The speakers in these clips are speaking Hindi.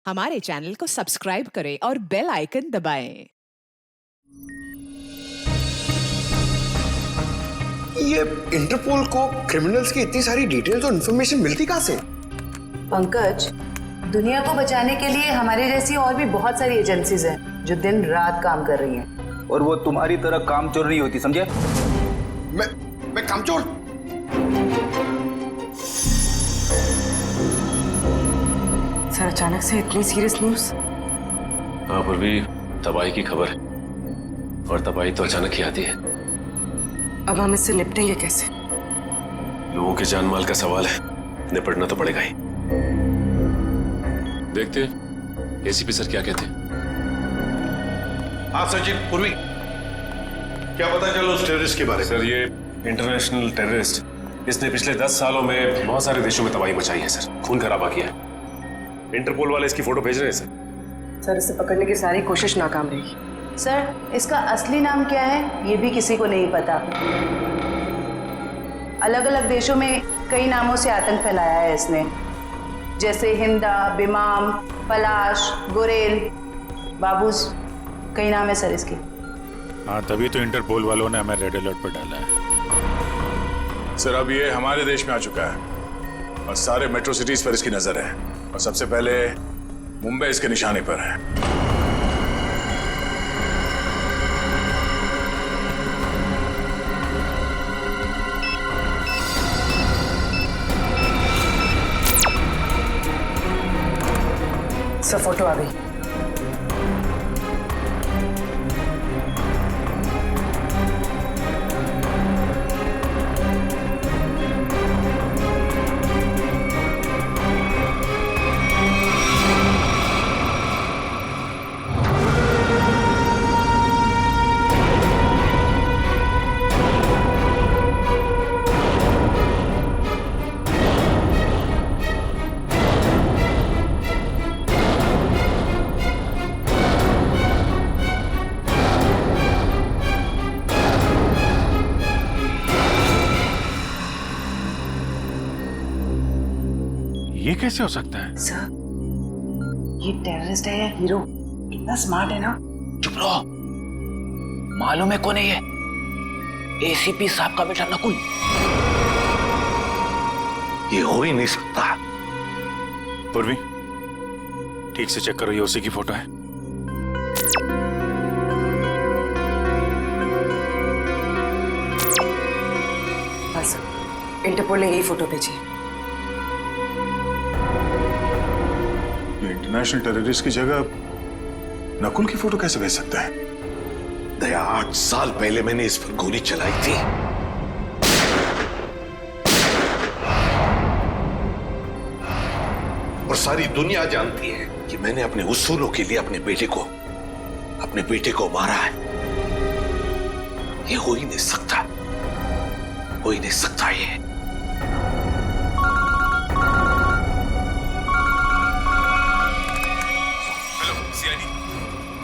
हमारे चैनल को सब्सक्राइब करें और बेल आइकन दबाएं। ये इंटरपोल को क्रिमिनल्स की इतनी सारी डिटेल्स और इन्फॉर्मेशन मिलती कहाँ से? पंकज, दुनिया को बचाने के लिए हमारे जैसी और भी बहुत सारी एजेंसीज हैं जो दिन रात काम कर रही हैं। और वो तुम्हारी तरह कामचोर नहीं होती, समझे? मैं कामचोर? सर, अचानक से इतनी सीरियस न्यूज़? हाँ पूर्वी, तबाही की खबर है और तबाही तो अचानक ही आती है। अब हम इससे निपटेंगे कैसे? लोगों के जान माल का सवाल है, निपटना तो पड़ेगा ही। देखते एसीपी सर क्या कहते हैं। हाँ सचिन, पूर्वी, क्या पता चलो उस टेररिस्ट के बारे में? सर ये इंटरनेशनल टेररिस्ट, इसने पिछले 10 सालों में बहुत सारे देशों में तबाही मचाई है सर, खून खराबा किया है। इंटरपोल वाले इसकी फोटो भेज रहे हैं सर, इसे पकड़ने की सारी कोशिश नाकाम रही। सर, इसका असली नाम क्या है ये भी किसी को नहीं पता। अलग अलग देशों में कई नामों से आतंक फैलाया है इसने, जैसे हिंदा, बिमाम, पलाश, गुरेल, बाबूस, कई नाम है सर इसके। हाँ, तभी तो इंटरपोल वालों ने हमें रेड अलर्ट पर डाला है। सर अब ये हमारे देश में आ चुका है और सारे मेट्रो सिटीज पर इसकी नजर है और सबसे पहले मुंबई इसके निशाने पर है। सर, फोटो आ गई। ये कैसे हो सकता है? सर, ये टेररिस्ट है या हीरो? इतना स्मार्ट है ना। चुप रहो, मालूम है कौन है ये? एसीपी साहब का बेटा नकुल। ये हो ही नहीं सकता। पूर्वी, ठीक से चेक करो, ये उसी की फोटो है। हाँ सर, इंटरपोल ने यही फोटो भेजी है। इंटरनेशनल टेररिस्ट की जगह नकुल की फोटो कैसे भेज सकता है? दया, 8 साल पहले मैंने इस पर गोली चलाई थी। और सारी दुनिया जानती है कि मैंने अपने उसूलों के लिए अपने बेटे को मारा है। ये हो ही नहीं सकता, हो ही नहीं सकता ये।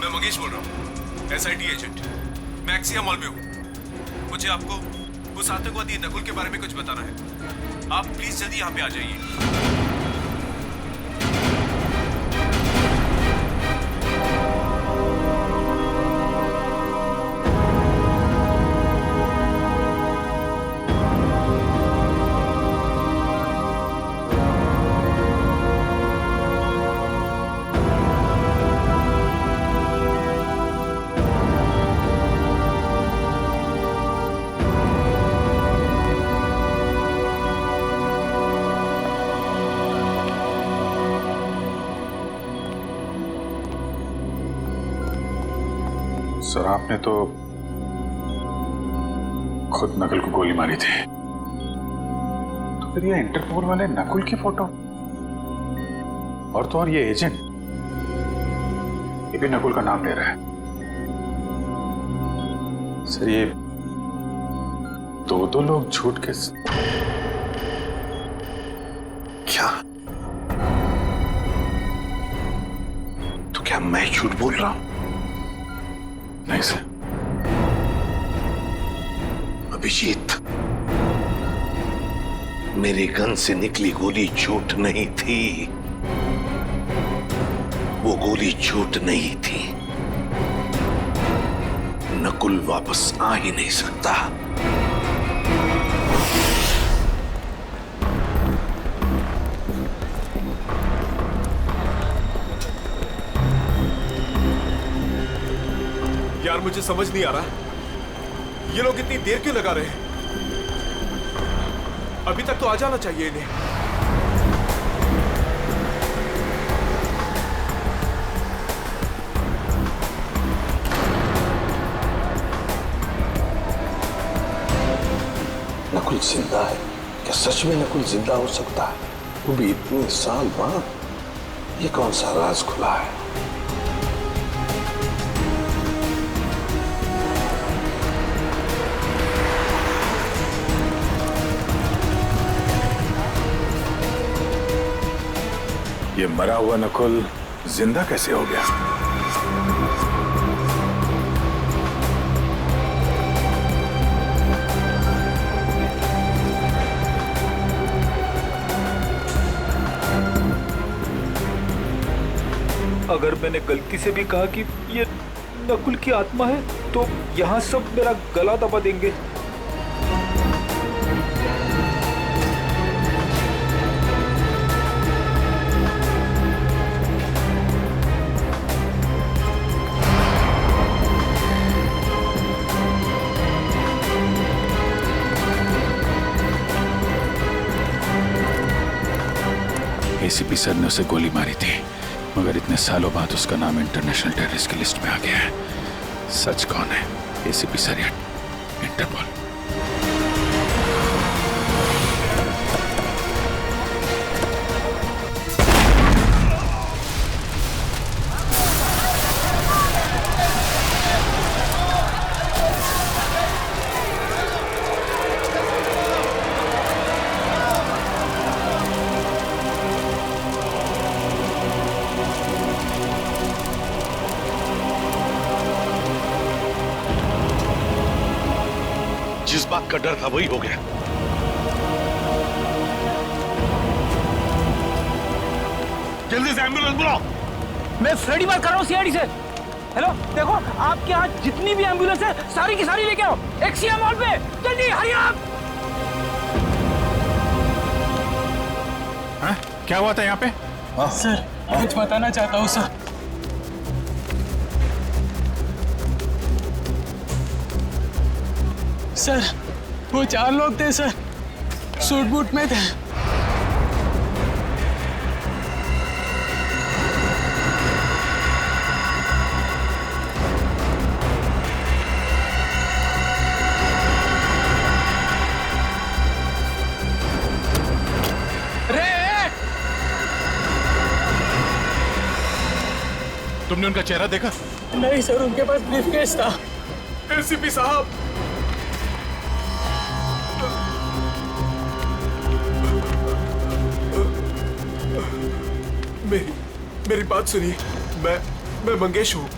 मैं मंगेश बोल रहा हूँ, एसआईटी एजेंट। मैं एक्सिया मॉल में हूँ। मुझे आपको उस आतंकवादी नकुल के बारे में कुछ बताना है। आप प्लीज जल्दी यहाँ पे आ जाइए। सर, आपने तो खुद नकुल को गोली मारी थी, तो फिर ये इंटरपोल वाले नकुल की फोटो और तो और ये एजेंट, ये भी नकुल का नाम ले रहा है। सर, ये दो लोग झूठ के क्या? तो क्या मैं झूठ बोल रहा हूं? नहीं सर, अभिजीत, मेरे गन से निकली गोली झूठ नहीं थी। गोली झूठ नहीं थी। नकुल वापस आ ही नहीं सकता। यार मुझे समझ नहीं आ रहा, ये लोग इतनी देर क्यों लगा रहे हैं? अभी तक तो आ जाना चाहिए इन्हें। नकुल जिंदा है क्या? सच में नकुल जिंदा हो सकता है? वो भी इतने साल बाद? ये कौन सा राज खुला है? ये मरा हुआ नकुल जिंदा कैसे हो गया? अगर मैंने गलती से भी कहा कि ये नकुल की आत्मा है तो यहाँ सब मेरा गला दबा देंगे। एसीपी सर ने उसे गोली मारी थी, मगर इतने सालों बाद उसका नाम इंटरनेशनल टेररिस्ट की लिस्ट में आ गया है। सच कौन है, एसीपी सर या इंटरपोल? जिस बात का डर था वही हो गया। जल्दी से एम्बुलेंस बुलाओ। मैं फ्रेडी बात कर रहा हूँ सीआईडी से। हेलो, देखो आपके यहाँ जितनी भी एम्बुलेंस है सारी की सारी लेके आओ एक्सिया मॉल पे, जल्दी हरी आप। क्या हुआ था यहाँ पे? सर कुछ बताना चाहता हूँ सर। सर वो 4 लोग थे सर, सूट बूट में थे। तुमने उनका चेहरा देखा? नहीं सर, उनके पास ब्रीफकेस था। एसीपी साहब, मेरी बात सुनिए। मैं मंगेश हूँ।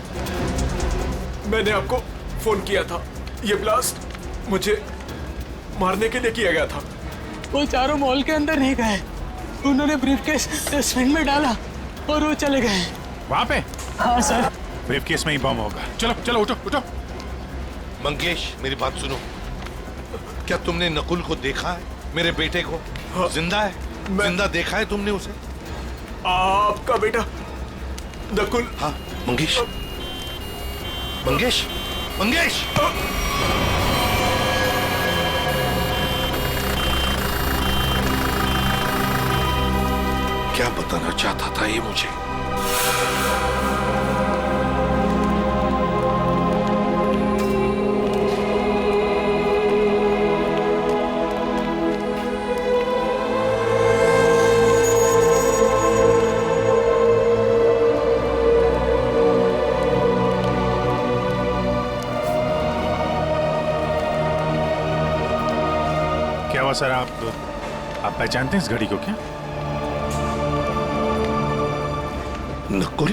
मैंने आपको फोन किया था। ये ब्लास्ट मुझे मारने के लिए किया गया था। वो चारों मॉल के अंदर नहीं गए, उन्होंने ब्रीफकेस डस्टबिन में डाला और वो चले गए। वहाँ पे? हाँ सर। ब्रीफकेस में ही बम होगा। चलो चलो उठो उठो। मंगेश मेरी बात सुनो। क्या तुमने नकुल को देखा है? मेरे बेटे को? हाँ, जिंदा है? जिंदा देखा है तुमने उसे? आपका बेटा नकुल? हाँ मंगेश, मंगेश, मंगेश। क्या बताना चाहता था ये मुझे? क्या हुआ सर? आप पहचानते हैं इस घड़ी को क्या? नकुल?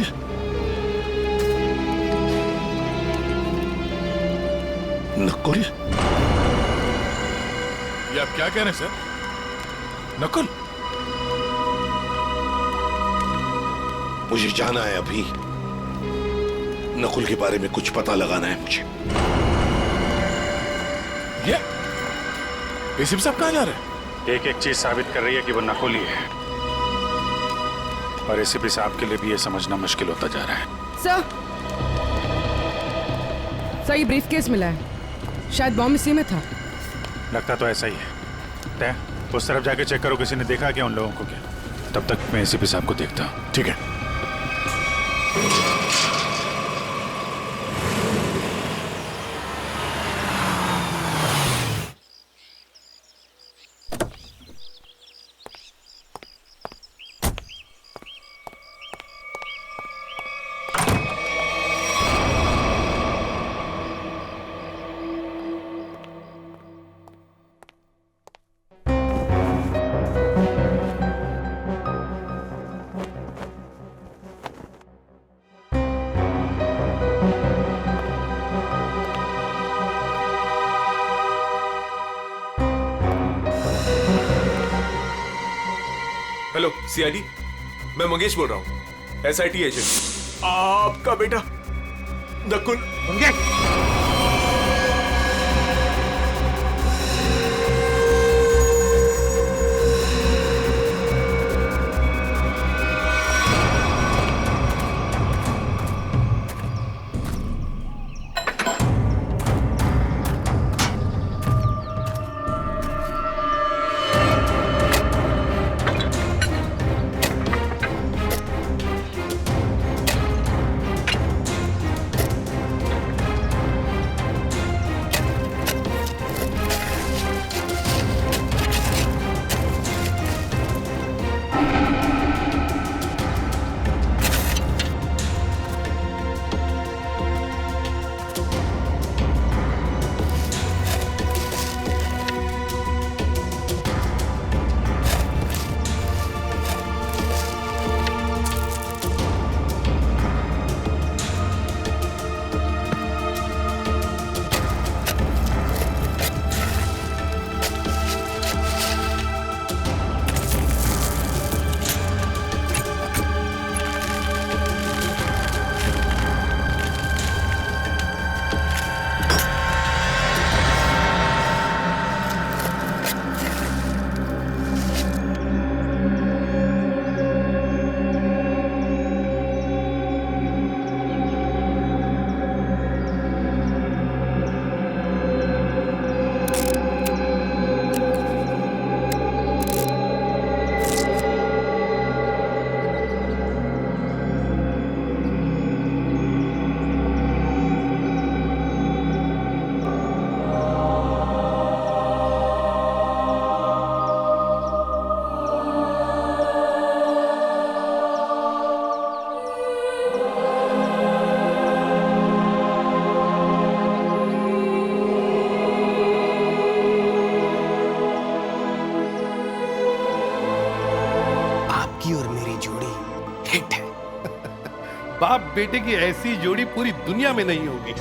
नकुल? ये आप क्या कह रहे हैं सर? नकुल? मुझे जाना है अभी। नकुल के बारे में कुछ पता लगाना है मुझे। ये एसीपी साहब कहाँ जा रहे हैं? एक एक चीज साबित कर रही है कि वो नकुल ही है, और एसीपी साहब के लिए भी ये समझना मुश्किल होता जा रहा है। सर ये ब्रीफकेस मिला है, शायद बॉम्ब इसी में था। लगता तो ऐसा ही है। तय उस तरफ जाके चेक करो, किसी ने देखा क्या उन लोगों को क्या। तब तक मैं एसीपी साहब को देखता हूँ। ठीक है। हेलो सीआईडी, मैं मंगेश बोल रहा हूँ, एसआईटी एजेंट। आपका बेटा नकुल। मंगेश, बाप बेटे की ऐसी जोड़ी पूरी दुनिया में नहीं होगी।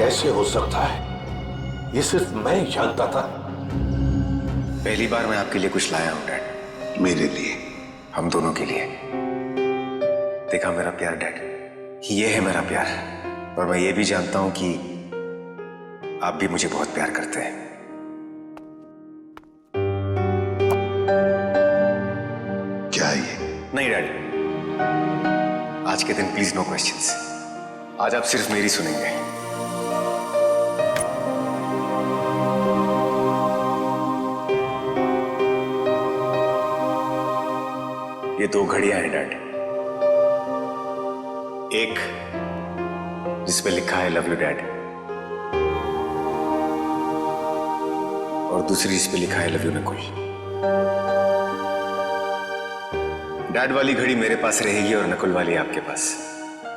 कैसे हो सकता है? ये सिर्फ मैं ही जानता था। पहली बार मैं आपके लिए कुछ लाया हूं डैड। मेरे लिए? हम दोनों के लिए। देखा मेरा प्यार डैड, ये है मेरा प्यार। और मैं ये भी जानता हूं कि आप भी मुझे बहुत प्यार करते हैं। क्या ये? नहीं डैड, आज के दिन प्लीज नो क्वेश्चंस। आज आप सिर्फ मेरी सुनेंगे। ये 2 घड़ियां हैं डैड। एक जिसपे लिखा है लव यू डैड, और दूसरी जिसपे लिखा है लव यू नकुल। डैड वाली घड़ी मेरे पास रहेगी और नकुल वाली आपके पास।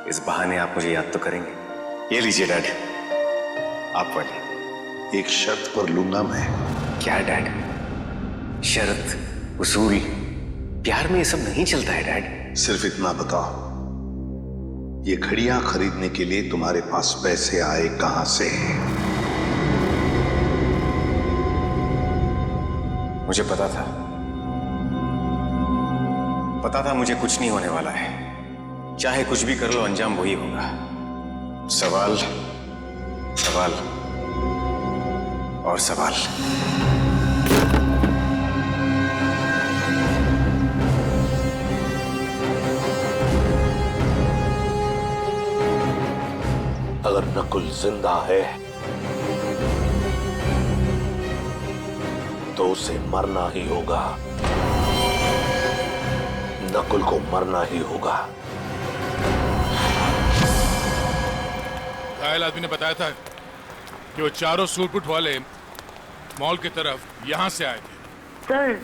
इस बहाने आप मुझे याद तो करेंगे। ये लीजिए डैड, आप वाली। एक शर्त पर लूंगा मैं। क्या डैड? शर्त, उसूल, प्यार में ये सब नहीं चलता है डैड। सिर्फ इतना बताओ, ये घड़ियां खरीदने के लिए तुम्हारे पास पैसे आए कहां से? मुझे पता था मुझे कुछ नहीं होने वाला है। चाहे कुछ भी कर लो, अंजाम वही होगा। सवाल, सवाल और सवाल। अगर नकुल जिंदा है तो उसे मरना ही होगा। नकुल को मरना ही होगा। घायल आदमी ने बताया था कि वो चारों सूट वाले मॉल की तरफ यहां से आए थे। सर,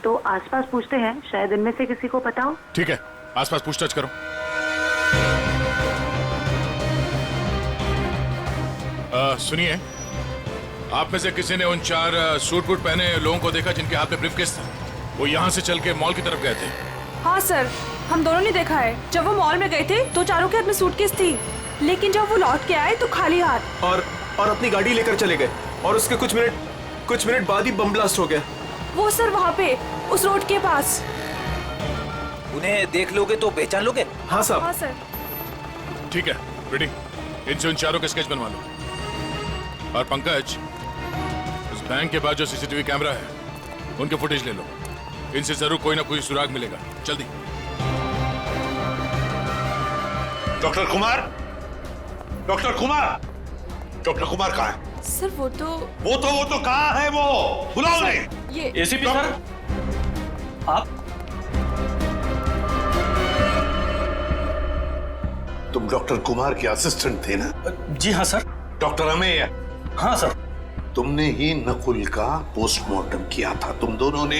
तो आसपास पूछते हैं, शायद इनमें से किसी को पता हो। ठीक है, आसपास पूछताछ करो। सुनिए, आप में से किसी ने उन 4 सूट बूट पहने लोगों को देखा जिनके हाथ में ब्रीफकेस था? वो यहाँ से चल के मॉल की तरफ गए थे। हाँ सर, हम दोनों ने देखा है। जब वो मॉल में गए थे तो चारों के हाथ में सूटकेस थी, लेकिन जब वो लौट के आए तो खाली हाथ। और अपनी गाड़ी लेकर चले गए और उसके कुछ मिनट बाद ही बम ब्लास्ट हो गया। वो सर वहाँ पे उस रोड के पास। उन्हें देख लोगे तो पहचान लोगे? हाँ साहब। हाँ सर। ठीक है बेटी, इनसे उन चारों के स्केच बनवा लो। और पंकज, उस बैंक के पास जो सीसीटीवी कैमरा है उनके फुटेज ले लो। इनसे जरूर कोई ना कोई सुराग मिलेगा। जल्दी। Doctor Kumar, doctor Kumar, doctor Kumar कहाँ है? सर वो तो कहाँ है? वो बुलाओ उन्हें। ये एसीपी सर, आप? तुम डॉक्टर कुमार के असिस्टेंट थे ना? जी हाँ सर। डॉक्टर अमेय? हाँ सर। तुमने ही नकुल का पोस्टमार्टम किया था, तुम दोनों ने?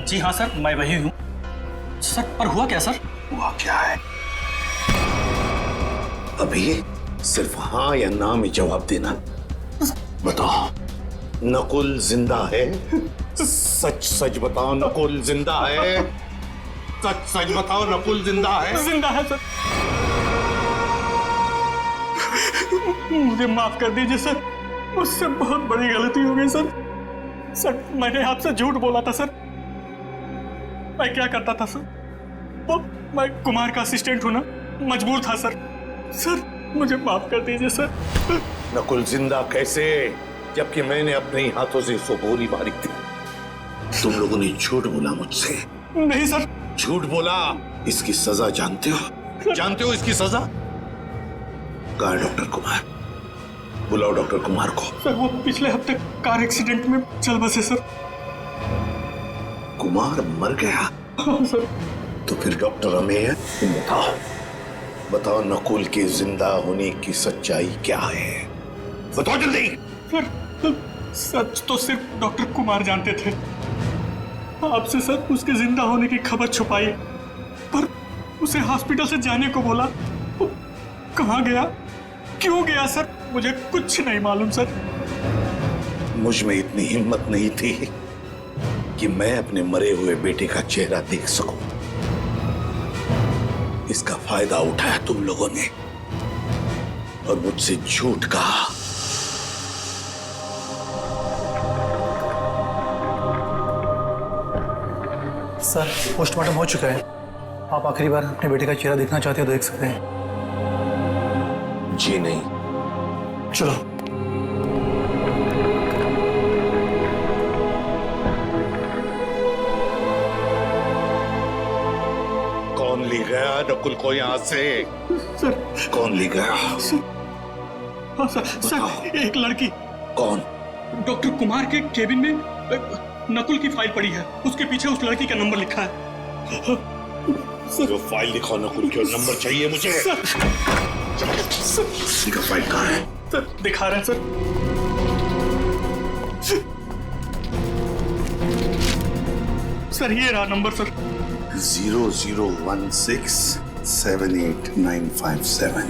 जी हाँ सर, मैं वही हूँ सर। पर हुआ क्या सर? हुआ क्या है? अभी सिर्फ हाँ या ना में जवाब देना। बताओ, नकुल जिंदा है? सच सच बताओ, नकुल जिंदा है? सच सच बताओ, नकुल जिंदा है? जिंदा है सर। मुझे माफ कर दीजिए सर, मुझसे बहुत बड़ी गलती हो गई सर। सर, मैंने आपसे झूठ बोला था सर। मैं क्या करता था सर? वो मैं कुमार का असिस्टेंट हूं ना, मजबूर था सर। सर, मुझे माफ कर दीजिए सर। नकुल जिंदा कैसे, जबकि मैंने अपने हाथों से उसको गोली मारी थी? तुम लोगों ने झूठ बोला मुझसे। नहीं सर। झूठ बोला। इसकी सजा जानते हो? जानते हो इसकी सजा? कहाँ है डॉक्टर कुमार? बुलाओ डॉक्टर कुमार को। सर, वो पिछले हफ्ते कार एक्सीडेंट में चल बसे सर। कुमार मर गया? हाँ सर। तो फिर डॉक्टर अमेय, बताओ नकुल के जिंदा होने की सच्चाई क्या है? बताओ जल्दी। सर, सच तो सिर्फ डॉक्टर कुमार जानते थे। आपसे सर उसके जिंदा होने की खबर छुपाई, पर उसे हॉस्पिटल से जाने को बोला। वो कहाँ गया, क्यों गया सर, मुझे कुछ नहीं मालूम सर। मुझ में इतनी हिम्मत नहीं थी कि मैं अपने मरे हुए बेटे का चेहरा देख सकूं। इसका फायदा उठाया तुम लोगों ने और मुझसे झूठ कहा। सर पोस्टमार्टम हो चुका है। आप आखिरी बार अपने बेटे का चेहरा देखना चाहते हो तो देख सकते हैं। जी नहीं। चलो। कौन ले गया नकुल को यहाँ से? सर कौन ले गया? हाँ सर एक लड़की। कौन? डॉक्टर कुमार के केबिन में नकुल की फाइल पड़ी है, उसके पीछे उस लड़की का नंबर लिखा है। जो फाइल दिखाओ नकुल की, और नंबर चाहिए मुझे। इसका फाइल कहाँ है? सर दिखा रहे हैं सर। सर ये रहा नंबर सर। 0016789557।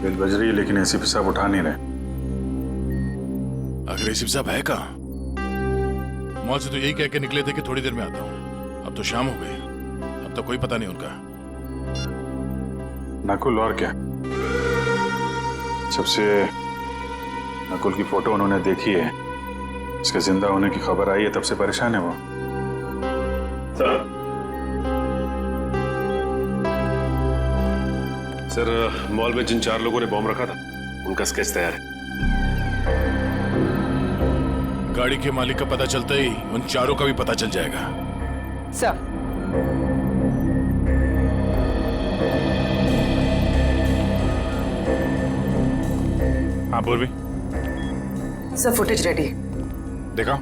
बिल बज रही है लेकिन एसीपी साहब उठा नहीं रहे। अगर एसीपी साहब है कहाँ? मॉल से तो यही कह के निकले थे कि थोड़ी देर में आता हूँ। अब तो शाम हो गई, अब तक कोई पता नहीं उनका। नकुल और क्या? सबसे नकुल की फोटो उन्होंने देखी है, इसके जिंदा होने की खबर आई है, तब से परेशान है वो। सर मॉल में जिन 4 लोगों ने बॉम्ब रखा था उनका स्केच तैयार है। गाड़ी के मालिक का पता चलता ही उन 4 का भी पता चल जाएगा। सर हाँ पूर्वी, सर फुटेज रेडी। देखा?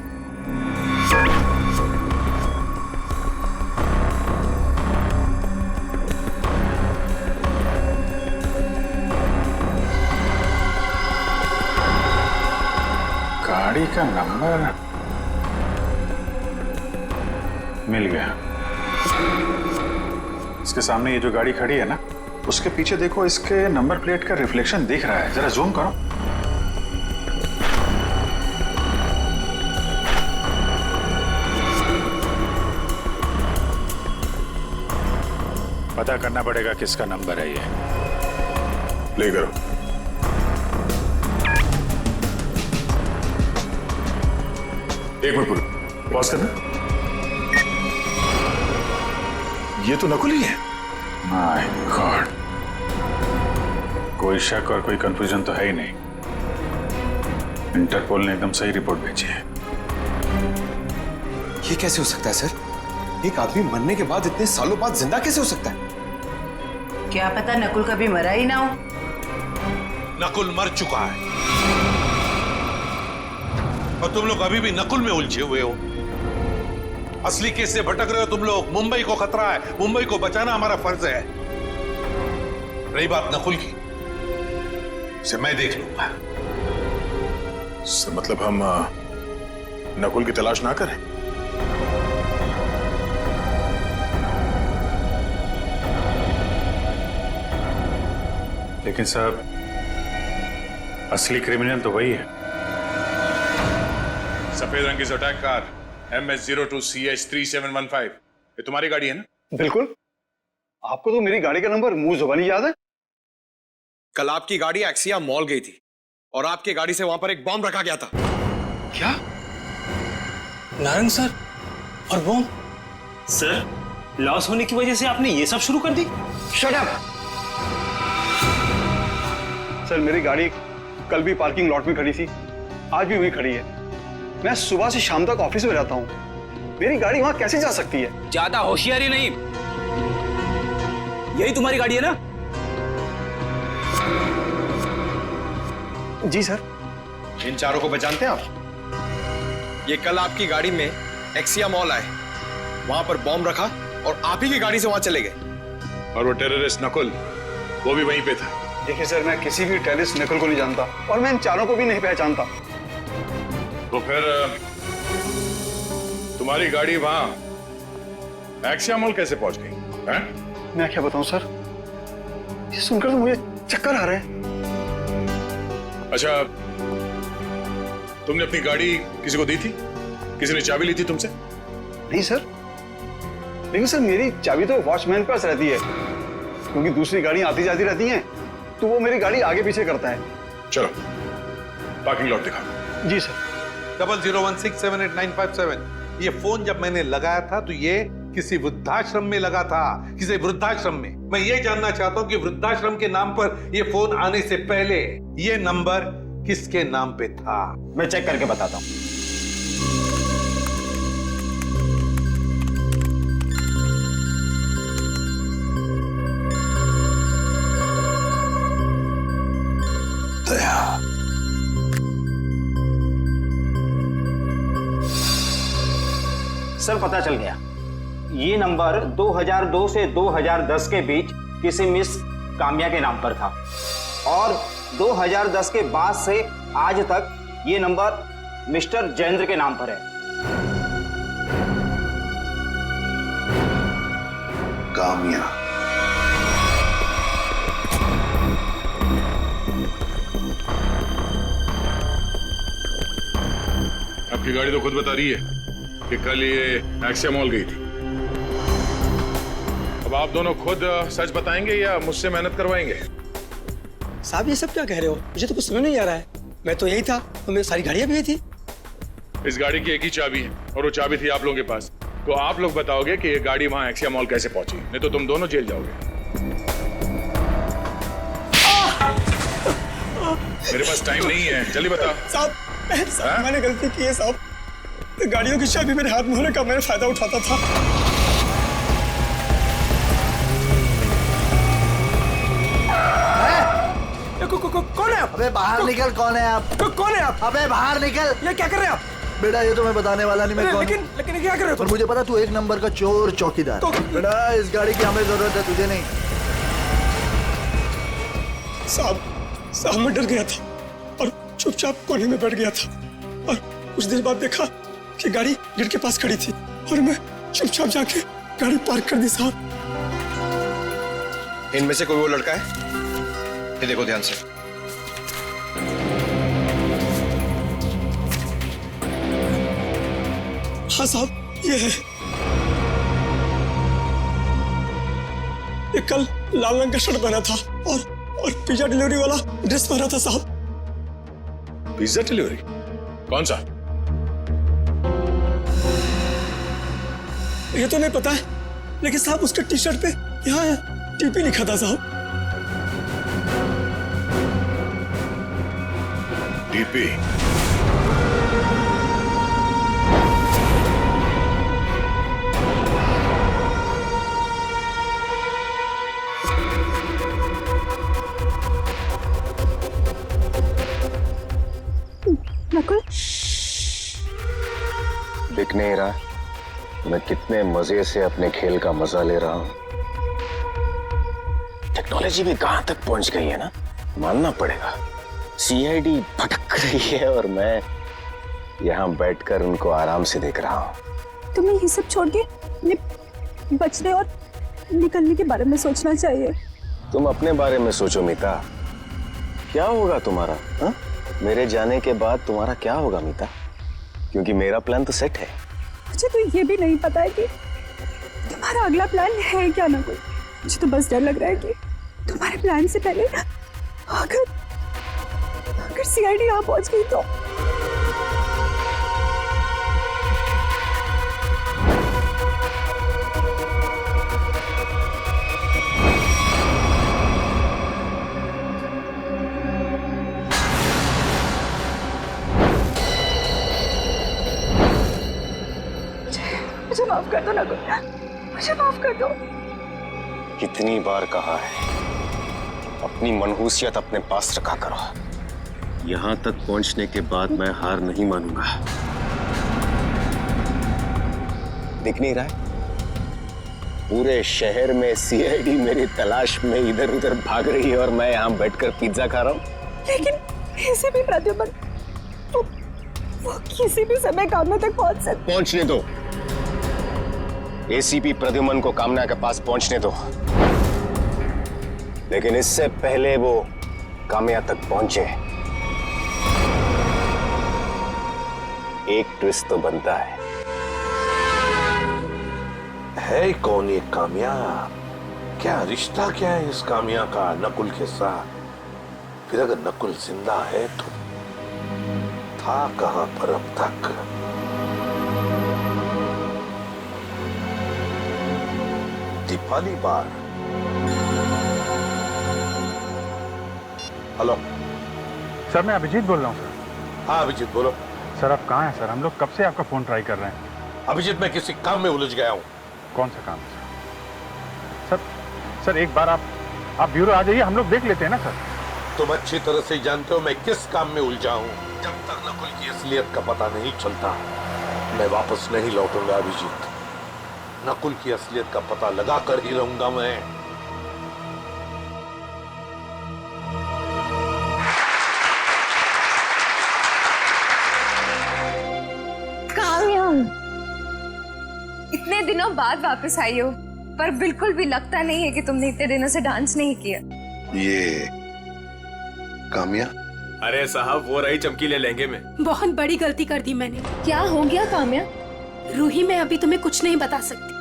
गाड़ी का नंबर मिल गया। इसके सामने ये जो गाड़ी खड़ी है ना, उसके पीछे देखो, इसके नंबर प्लेट का रिफ्लेक्शन दिख रहा है। जरा जूम करो। पता करना पड़ेगा किसका नंबर है ये। प्ले करो। एक मिनट पॉज करना। ये तो नकुल ही है। माय गॉड, कोई शक और कोई कंफ्यूजन तो है ही नहीं। इंटरपोल ने एकदम सही रिपोर्ट भेजी है। ये कैसे हो सकता है सर? एक आदमी मरने के बाद इतने सालों बाद जिंदा कैसे हो सकता है? क्या पता नकुल कभी मरा ही ना हो। नकुल मर चुका है और तुम लोग अभी भी नकुल में उलझे हुए हो। असली केस से भटक रहे हो तुम लोग। मुंबई को खतरा है, मुंबई को बचाना हमारा फर्ज है। रही बात नकुल की, इसे मैं देख लूंगा। सर मतलब हम नकुल की तलाश ना करें? लेकिन साहब, असली क्रिमिनल तो वही है। सफेद रंग की अटैक कार MS02CH3715, ये तुम्हारी गाड़ी है ना? बिल्कुल। आपको तो मेरी गाड़ी का नंबर मुंह जुबानी याद है। कल आपकी गाड़ी एक्सिया मॉल गई थी और आपकी गाड़ी से वहां पर एक बॉम्ब रखा गया था। क्या? नारंग सर और बॉम्ब? सर लॉस होने की वजह से आपने ये सब शुरू कर दी? Shut up! सर मेरी गाड़ी कल भी पार्किंग लॉट में खड़ी थी, आज भी वहीं खड़ी है। मैं सुबह से शाम तक ऑफिस में रहता हूं, मेरी गाड़ी वहां कैसे जा सकती है? ज्यादा होशियारी नहीं। यही तुम्हारी गाड़ी है ना? जी सर। इन 4 को पहचानते हैं आप? ये कल आपकी गाड़ी में एक्सिया मॉल आए, वहां पर बॉम्ब रखा और आप ही की गाड़ी से वहां चले गए। और वो टेररिस्ट नकुल, वो भी वहीं पे था। देखिए सर, मैं किसी भी टेररिस्ट नकुल को नहीं जानता और मैं इन 4 को भी नहीं पहचानता। तो फिर तुम्हारी गाड़ी वहां एक्सिया मॉल कैसे पहुंच गई? हैं? मैं क्या बताऊं सर, ये सुनकर तो मुझे चक्कर आ रहे हैं। अच्छा, तुमने अपनी गाड़ी किसी को दी थी? किसी ने चाबी ली थी तुमसे? नहीं सर, लेकिन सर मेरी चाबी तो वॉचमैन के पास रहती है, क्योंकि दूसरी गाड़ियां आती जाती रहती हैं, तो वो मेरी गाड़ी आगे पीछे करता है। चलो पार्किंग लॉट दिखाओ। जी सर। 0016789557 ये फोन जब मैंने लगाया था तो ये किसी वृद्धाश्रम में लगा था, किसी वृद्धाश्रम में। मैं ये जानना चाहता हूं कि वृद्धाश्रम के नाम पर ये फोन आने से पहले ये नंबर किसके नाम पे था? मैं चेक करके बताता हूं। सर पता चल गया, ये नंबर 2002 से 2010 के बीच किसी मिस काम्या के नाम पर था और 2010 के बाद से आज तक ये नंबर मिस्टर जयेंद्र के नाम पर है। काम्या, आपकी गाड़ी तो खुद बता रही है कि कल ये एक्सिया मॉल गई थी। अब आप दोनों खुद सच बताएंगे या मुझसे मेहनत करवाएंगे? साहब ये सब क्या कह रहे हो? मुझे तो कुछ समझ नहीं आ रहा है। मैं तो यही था तो मेरी सारी गाड़ियां भी यही थी। इस गाड़ी की एक ही चाबी है और वो चाबी थी आप लोगों के पास। तो आप लोग बताओगे कि ये गाड़ी वहां एक्सिया मॉल कैसे पहुंची, नहीं तो तुम दोनों जेल जाओगे। मेरे पास टाइम नहीं है, जल्दी बता। साहब मैंने गलती की है साहब। गाड़ियों की चाबी मेरे हाथ में होने का मैं फायदा उठाता था। कौन है आप? अबे बाहर निकल। कौन है आप? कौन है आप? अबे बाहर निकल। ये क्या कर रहे हैं आप? बेटा ये तो मैं बताने वाला नहीं मैं कौन। लेकिन क्या कर रहे हो? पर मुझे पता तू एक नंबर का चोर चौकीदार। बेटा इस गाड़ी की हमें जरूरत है, तुझे नहीं। साहब मैं डर गया था और चुपचाप कोने में बैठ गया था और कुछ देर बाद देखा कि गाड़ी गेट के पास खड़ी थी और मैं चुपचाप जाके गाड़ी पार्क कर दी। साहब इनमें से कोई वो लड़का है? ये देखो ध्यान से। हाँ साहब ये है। ये कल लाल रंग का शर्ट पहना था और पिज्जा डिलीवरी वाला ड्रेस पहना था। साहब पिज्जा डिलीवरी कौन सा? ये तो नहीं पता है, लेकिन साहब उसके टी शर्ट पे यहाँ टीपी लिखा था। साहब टीपी? नकुल दिख नहीं रहा मैं कितने मजे से अपने खेल का मजा ले रहा हूं। टेक्नोलॉजी भी कहां तक पहुंच गई है ना, मानना पड़ेगा। सीआईडी भटक रही है और मैं यहां बैठकर उनको आराम से देख रहा हूं। तुम्हें ये सब छोड़ के बचने और निकलने के बारे में सोचना चाहिए। तुम अपने बारे में सोचो मीता, क्या होगा तुम्हारा? हा? मेरे जाने के बाद तुम्हारा क्या होगा मीता? क्योंकि मेरा प्लान तो सेट है। मुझे तो ये भी नहीं पता है कि तुम्हारा अगला प्लान है क्या ना कोई। मुझे तो बस डर लग रहा है कि तुम्हारे प्लान से पहले अगर सीआईडी यहाँ पहुंच गई तो। मुझे माफ कर दो नकुल, मुझे माफ कर दो। कितनी बार कहा है अपनी मनहूसियत अपने पास रखा करो। यहां तक पहुंचने के बाद मैं हार नहीं मानूंगा। दिख नहीं रहा है? पूरे शहर में सीआईडी मेरी तलाश में इधर उधर भाग रही है और मैं यहां बैठकर पिज्जा खा रहा हूं। लेकिन ऐसे भी प्रद्युमन वो किसी भी समय कामना तक पहुंच सकते। पहुंचने दो। एसीपी प्रद्युमन को कामना के पास पहुंचने दो, लेकिन इससे पहले वो कामया तक पहुंचे एक ट्विस्ट तो बनता है कौन ये कामया? क्या रिश्ता क्या है इस कामया का नकुल के साथ? फिर अगर नकुल जिंदा है तो था कहां पर अब तक? पहली बार। हेलो सर, मैं अभिजीत बोल रहा हूँ सर। हाँ अभिजीत बोलो। सर आप कहाँ हैं सर? हम लोग कब से आपका फोन ट्राई कर रहे हैं। अभिजीत मैं किसी काम में उलझ गया हूँ। कौन सा काम है सर? सर एक बार आप ब्यूरो आ जाइए, हम लोग देख लेते हैं ना सर। तुम अच्छी तरह से जानते हो मैं किस काम में उलझा हूँ। जब तक नकुल की असलियत का पता नहीं चलता मैं वापस नहीं लौटूंगा अभिजीत। नकुल की असलियत का पता लगा कर ही रहूंगा मैं। काम्या, इतने दिनों बाद वापस आई हो, पर बिल्कुल भी लगता नहीं है कि तुमने इतने दिनों से डांस नहीं किया। ये काम्या? अरे साहब वो रही चमकीले लहंगे में। बहुत बड़ी गलती कर दी मैंने। क्या हो गया काम्या? रूही, मैं अभी तुम्हें कुछ नहीं बता सकती,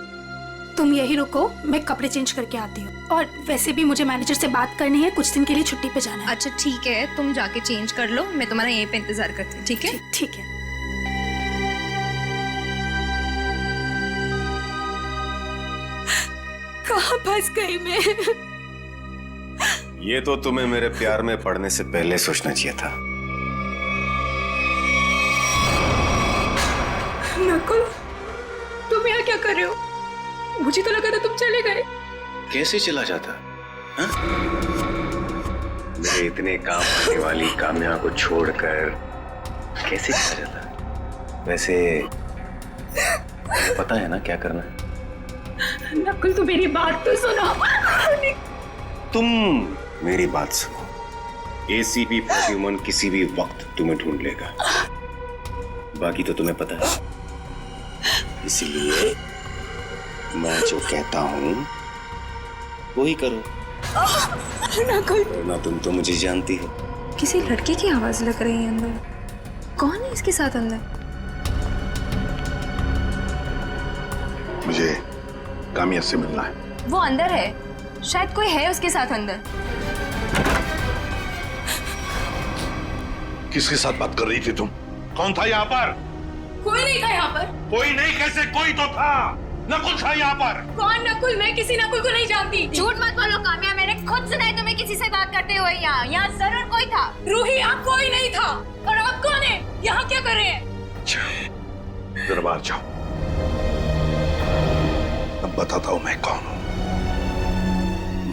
तुम यही रुको, मैं कपड़े चेंज करके आती हूँ। और वैसे भी मुझे मैनेजर से बात करनी है, कुछ दिन के लिए छुट्टी पे जाना है। अच्छा ठीक है, तुम जाके चेंज कर लो, मैं तुम्हारा यहीं पे इंतजार करती हूँ। ठीक है? ठीक है। कहाँ फंस गई मैं? ये तो तुम्हें मेरे प्यार में पड़ने से पहले सोचना चाहिए था। नकुल, तुम यहाँ क्या कर रहे हो? मुझे तो लगा था तुम चले गए। कैसे चला जाता? मेरे इतने काम आने वाली काम्या को छोड़कर कैसे चला जाता? वैसे पता है ना क्या करना है? नकुल, तू मेरी बात तो सुनो। तुम मेरी बात सुनो। एसीपी प्रद्युमन किसी भी वक्त तुम्हें ढूंढ लेगा, बाकी तो तुम्हें पता है। इसलिए मैं जो कहता हूँ वही करो। नकुल, वरना तुम तो मुझे जानती हो। किसी लड़के की आवाज लग रही है अंदर। कौन है इसके साथ अंदर? मुझे काम्या से मिलना है। वो अंदर है, शायद कोई है उसके साथ अंदर। किसके साथ बात कर रही थी तुम? कौन था यहाँ पर? कोई नहीं था यहाँ पर। कोई नहीं कैसे? कोई तो था। नकुल था यहाँ पर। कौन नकुल? मैं किसी नकुल को नहीं जानती। झूठ मत बोलो काम्या, मैंने खुद सुना है तुम्हें किसी से बात करते हुए। यहाँ जरूर कोई था। रूही, यहाँ कोई नहीं था। और आप कौन है? यहाँ क्या कर रहे हैं? दरबार जाओ, अब बताता हूँ मैं कौन हूँ।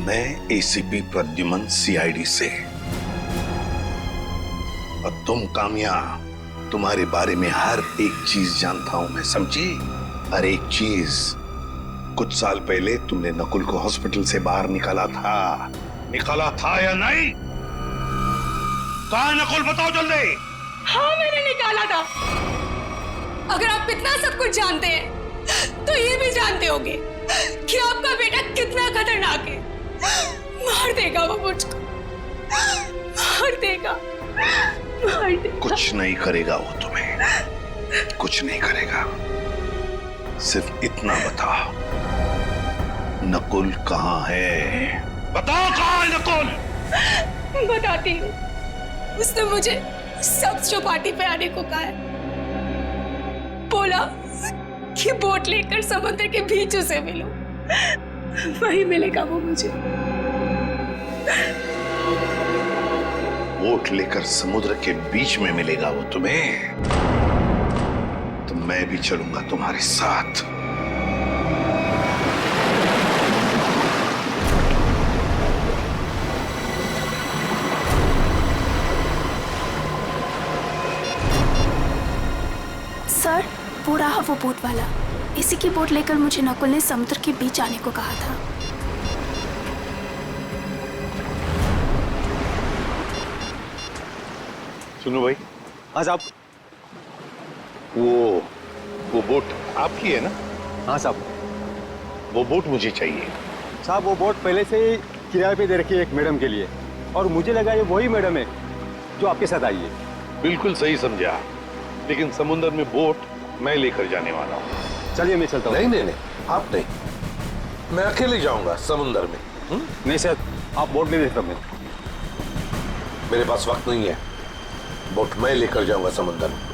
मैं एसीपी प्रद्युमन सीआईडी से। और तुम काम्या, तुम्हारे बारे में हर एक चीज जानता हूं मैं, समझी? हर एक चीज। कुछ साल पहले तुमने नकुल को हॉस्पिटल से बाहर निकाला था या नहीं? कहाँ नकुल, बताओ जल्दी। हाँ, मैंने निकाला था। अगर आप इतना सब कुछ जानते हैं तो ये भी जानते होंगे कि आपका बेटा कितना खतरनाक है। मार देगा वो मुझको, मार देगा, मार देगा। कुछ नहीं करेगा वो तुम्हें, कुछ नहीं करेगा। सिर्फ इतना बताओ, नकुल कहाँ है? बताओ कहाँ है नकुल? बताती हूँ। उसने मुझे सब चौपाटी पे आने को कहा है। बोला कि बोट लेकर समुद्र के बीच उसे मिलो, वही मिलेगा वो मुझे। बोट लेकर समुद्र के बीच में मिलेगा वो तुम्हें? तो मैं भी चलूंगा तुम्हारे साथ। सर, वो रहा वो बोट वाला। इसी की बोट लेकर मुझे नकुल ने समुद्र के बीच आने को कहा था। सुनो भाई। हाँ साहब। वो बोट आपकी है ना? हाँ साहब। वो बोट मुझे चाहिए। साहब वो बोट पहले से ही किराए पे दे रखी है एक मैडम के लिए, और मुझे लगा ये वही मैडम है जो आपके साथ आई है। बिल्कुल सही समझा, लेकिन समुद्र में बोट मैं लेकर जाने वाला हूँ। चलिए मैं चलता हूँ। नहीं, आप नहीं, मैं अकेले जाऊंगा समुद्र में। नहीं सर, आप बोट ले देता मैं। मेरे पास वक्त नहीं है, बोट मैं लेकर जाऊंगा समुद्र में।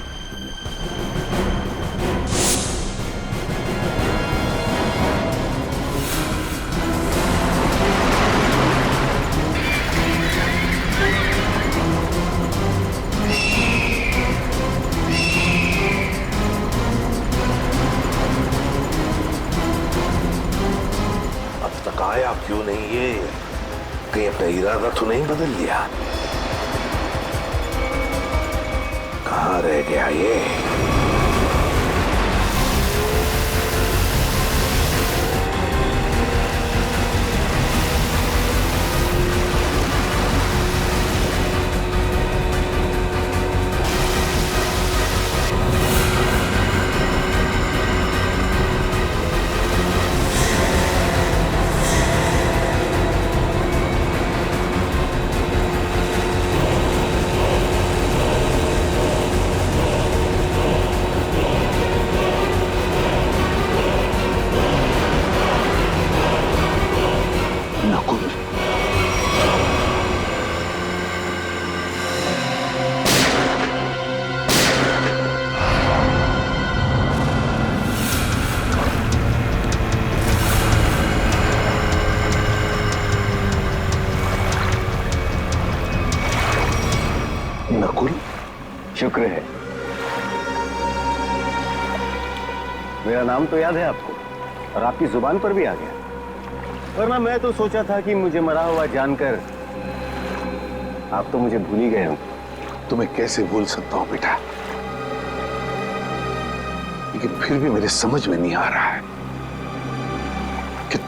कहीं अपना इरादा तो नहीं बदल लिया? कहां रह गया ये? नकुल, शुक्र है। मेरा नाम तो याद है आपको और आपकी जुबान पर भी आ गया, वरना मैं तो सोचा था कि मुझे मरा हुआ जानकर आप तो मुझे भूल ही गए हो। तुम्हें कैसे भूल सकता हूं बेटा, लेकिन फिर भी मेरे समझ में नहीं आ रहा है कि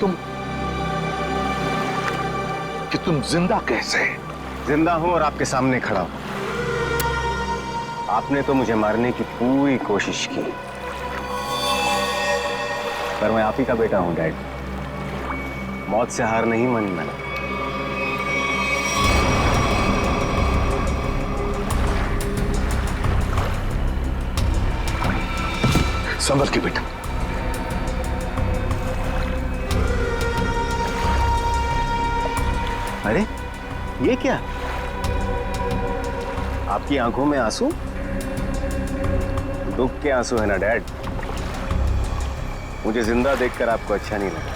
तुम जिंदा कैसे? जिंदा हूं और आपके सामने खड़ा हूं। आपने तो मुझे मारने की पूरी कोशिश की, पर मैं आप ही का बेटा हूं डैड। मौत से हार नहीं मानी मैंने। संभल के बेटा। अरे ये क्या? आपकी आंखों में आंसू? दुख के आंसू है ना डैड? मुझे जिंदा देखकर आपको अच्छा नहीं लगा।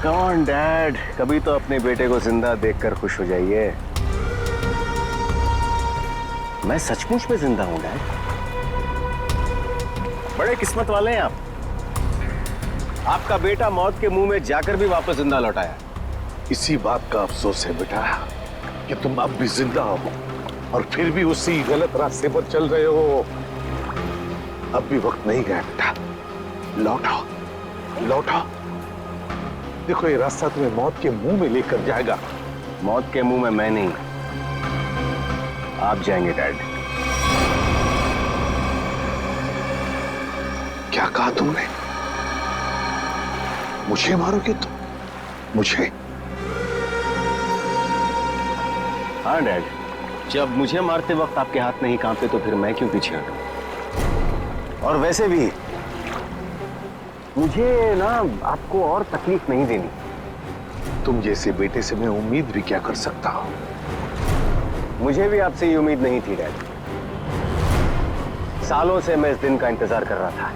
कम ऑन डैड, कभी तो अपने बेटे को जिंदा देखकर खुश हो जाइए। मैं सचमुच में जिंदा हूं डैड। बड़े किस्मत वाले हैं आप। आपका बेटा मौत के मुंह में जाकर भी वापस जिंदा लौट आया। इसी बात का अफसोस है बेटा कि तुम अब भी जिंदा हो और फिर भी उसी गलत रास्ते पर चल रहे हो। अब भी वक्त नहीं गया बेटा, लौटाओ लौटाओ। देखो ये रास्ता तुम्हें मौत के मुंह में लेकर जाएगा। मौत के मुंह में मैं नहीं, आप जाएंगे डैड। क्या कहा तुमने? मुझे मारोगे तुम? मुझे? हाँ डैड, जब मुझे मारते वक्त आपके हाथ नहीं कांपते तो फिर मैं क्यों पीछे हटूं? और वैसे भी मुझे ना आपको और तकलीफ नहीं देनी। तुम जैसे बेटे से मैं उम्मीद भी क्या कर सकता हूं? मुझे भी आपसे ये उम्मीद नहीं थी डैड। सालों से मैं इस दिन का इंतजार कर रहा था।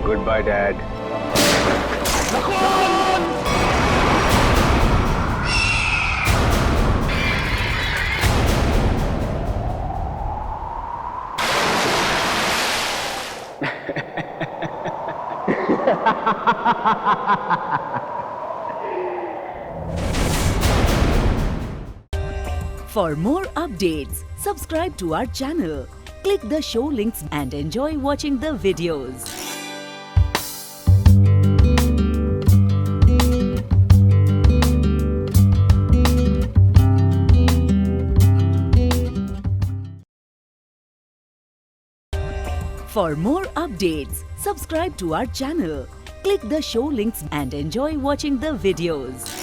Goodbye, Dad. For more updates, subscribe to our channel, click the show links and enjoy watching the videos. For more updates, subscribe to our channel, click the show links and enjoy watching the videos.